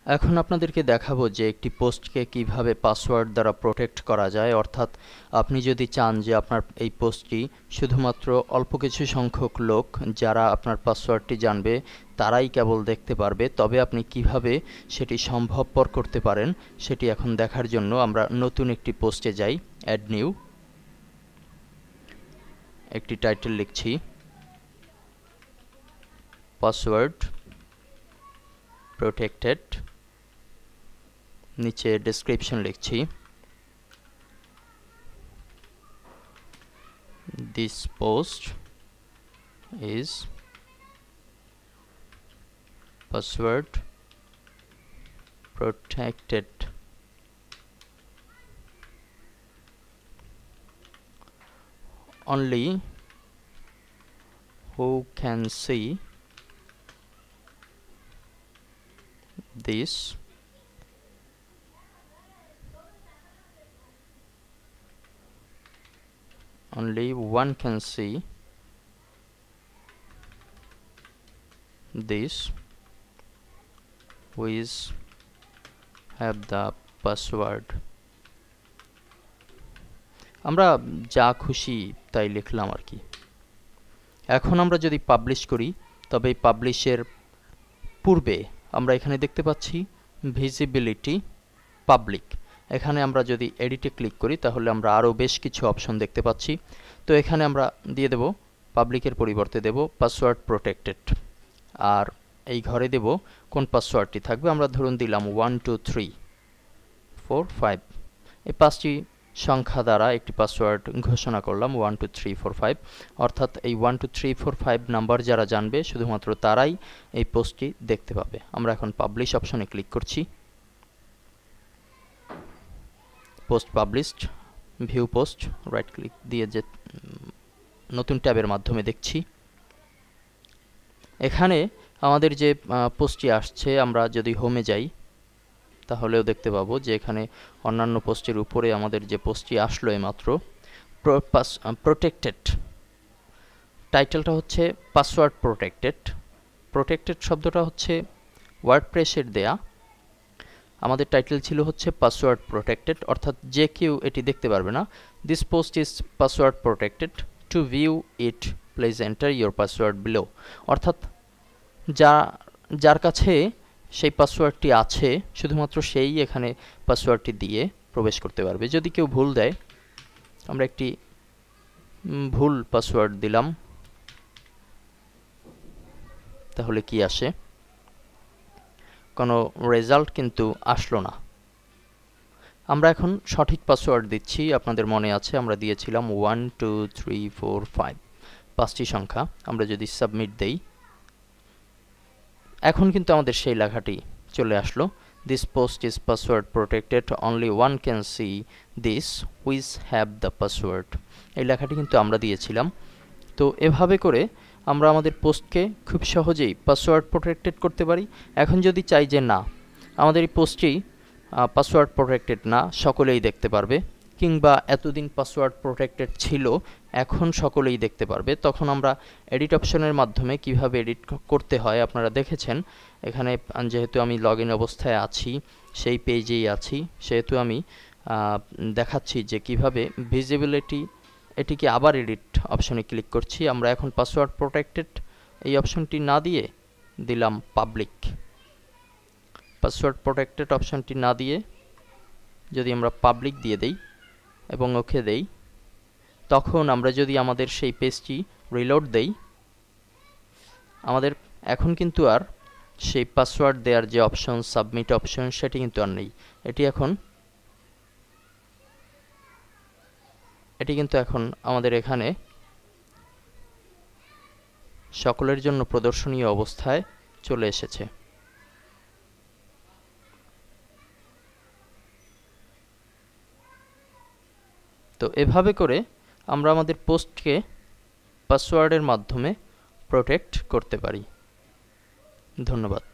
এখন আপনাদেরকে দেখাবো যে একটি পোস্টকে কিভাবে পাসওয়ার্ড দ্বারা প্রোটেক্ট করা যায়। অর্থাৎ আপনি যদি চান যে আপনার এই পোস্টটি শুধুমাত্র অল্প কিছু সংখ্যক লোক যারা আপনার পাসওয়ার্ডটি জানবে তারাই কেবল দেখতে পারবে, তবে আপনি কিভাবে সেটি সম্ভবপর করতে পারেন সেটি এখন দেখার জন্য আমরা নতুন একটি পোস্টে যাই। অ্যাড নিউ, একটি টাইটেল লিখছি পাসওয়ার্ড প্রোটেক্টেড, নিচে ডেসক্রিপশন লিখছি this post is password protected. Only who can see this only one can see this who is have the password. আমরা যা খুশি তাই লিখলাম আর কি। এখন আমরা যদি পাবলিশ করি তবে এই পাবলিশের পূর্বে আমরা এখানে দেখতে পাচ্ছি ভিজিবিলিটি পাবলিক। এখানে আমরা যদি এডিটে ক্লিক করি তাহলে আমরা আরও বেশ কিছু অপশন দেখতে পাচ্ছি। তো এখানে আমরা দিয়ে দেব পাবলিকের পরিবর্তে দেব পাসওয়ার্ড প্রোটেক্টেড, আর এই ঘরে দেব কোন পাসওয়ার্ডটি থাকবে। আমরা ধরুন দিলাম 1 2 3 4 5, এই পাঁচটি সংখ্যা দ্বারা একটি পাসওয়ার্ড ঘোষণা করলাম 1 2 3 4 5। অর্থাৎ এই 1 2 3 4 5 নাম্বার যারা জানবে শুধুমাত্র তারাই এই পোস্টটি দেখতে পাবে। আমরা এখন পাবলিশ অপশনে ক্লিক করছি। Post published, view post, right click দিয়ে যে নতুন ট্যাবের মাধ্যমে দেখছি। এখানে আমাদের যে পোস্টটি আসছে, আমরা যদি হোমে যাই তাহলেও দেখতে পাবো যে এখানে অন্যান্য পোস্টের উপরে আমাদের যে পোস্টটি আসলো এইমাত্র প্রোটেক্টেড, টাইটেলটা হচ্ছে পাসওয়ার্ড প্রোটেক্টেড। প্রোটেক্টেড শব্দটা হচ্ছে ওয়ার্ডপ্রেসের দেয়া, আমাদের টাইটেল ছিল হচ্ছে পাসওয়ার্ড প্রোটেক্টেড, অর্থাৎ যে কেউ এটি দেখতে পারবে না। This post is password protected, two view it please enter your password below. অর্থাৎ যার কাছে সেই পাসওয়ার্ডটি আছে শুধুমাত্র সেই এখানে পাসওয়ার্ডটি দিয়ে প্রবেশ করতে পারবে। যদি কেউ ভুল দেয়, আমরা একটি ভুল পাসওয়ার্ড দিলাম, তাহলে কি আসে? কোনো রেজাল্ট কিন্তু আসলো না। আমরা এখন সঠিক পাসওয়ার্ড দিচ্ছি। আপনাদের মনে আছে আমরা দিয়েছিলাম 1 2 3 4 5, পাঁচটি সংখ্যা। আমরা যদি সাবমিট দেই, এখন কিন্তু আমাদের সেই লেখাটি চলে আসলো, this post is password protected, only one can see this who's have the password. এই লেখাটি কিন্তু আমরা দিয়েছিলাম। তো এভাবে করে আমরা আমাদের পোস্টকে খুব সহজেই পাসওয়ার্ড প্রোটেক্টেড করতে পারি। এখন যদি চাই যে না, আমাদের এই পোস্টটি পাসওয়ার্ড প্রোটেক্টেড না, সকলেই দেখতে পারবে, কিংবা এতদিন পাসওয়ার্ড প্রোটেক্টেড ছিল এখন সকলেই দেখতে পারবে, তখন আমরা এডিট অপশনের মাধ্যমে কিভাবে এডিট করতে হয় আপনারা দেখেছেন। এখানে যেহেতু আমি লগ ইন অবস্থায় আছি, সেই পেজেই আছি, সেহেতু আমি দেখাচ্ছি যে কিভাবে ভিজিবিলিটি, এটিকে আবার এডিট অপশনে ক্লিক করছি। আমরা এখন পাসওয়ার্ড প্রোটেক্টেড এই অপশনটি না দিয়ে দিলাম পাবলিক। পাসওয়ার্ড প্রোটেক্টেড অপশনটি না দিয়ে যদি আমরা পাবলিক দিয়ে দেই এবং ওকে দেই, তখন আমরা যদি আমাদের সেই পেজটি রিলোড দেই, আমাদের এখন কিন্তু আর সেই পাসওয়ার্ড দেওয়ার যে অপশন, সাবমিট অপশন, সেটি কিন্তু আর নেই। এটি কিন্তু এখন আমাদের এখানে সকলের জন্য প্রদর্শনীয় অবস্থায় চলে এসেছে। তো এভাবে করে আমরা আমাদের পোস্টকে পাসওয়ার্ডের মাধ্যমে প্রোটেক্ট করতে পারি। ধন্যবাদ।